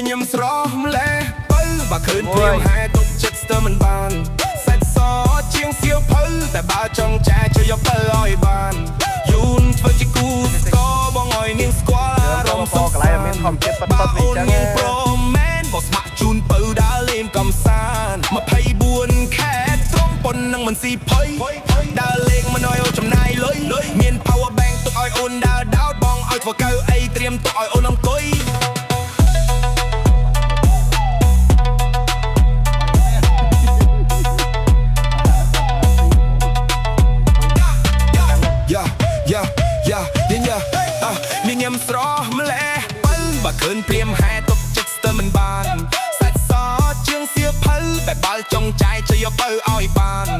ញញឹមស្រស់ម្លេះបើបើឃើញព្រាមហែទុកចិត្តស្ទើរមិនបានសាច់សជាងសៀវភៅតែបើចង់ចែកជួយយកទៅឲ្យបានយូនធ្វើជាគូស្គរបងឲ្យនាងស្គាល់អារម្មណ៍សុខកន្លែងមានធម្មជាតិប៉ិតៗនេះចឹងណាប្រូមែនបោះស្ម័គ្រជូនពៅដើរលេងកំសាន្ត24ខែត្រង់ប៉ុននឹងមិនស៊ីភ័យដើរលេងមិនឲ្យចំណាយលុយមាន power bank ទុកឲ្យអូនដើរដោតបងឲ្យធ្វើកៅអីត្រៀមទុកឲ្យអូនអង្គុយញញឹមស្រស់ម្លេះបើឃើញព្រាមហែទុកចិត្តស្ទើរមិនបានសាច់សជាងសៀវភៅតែបើចង់ចាយជួយយកទៅឲ្យបាន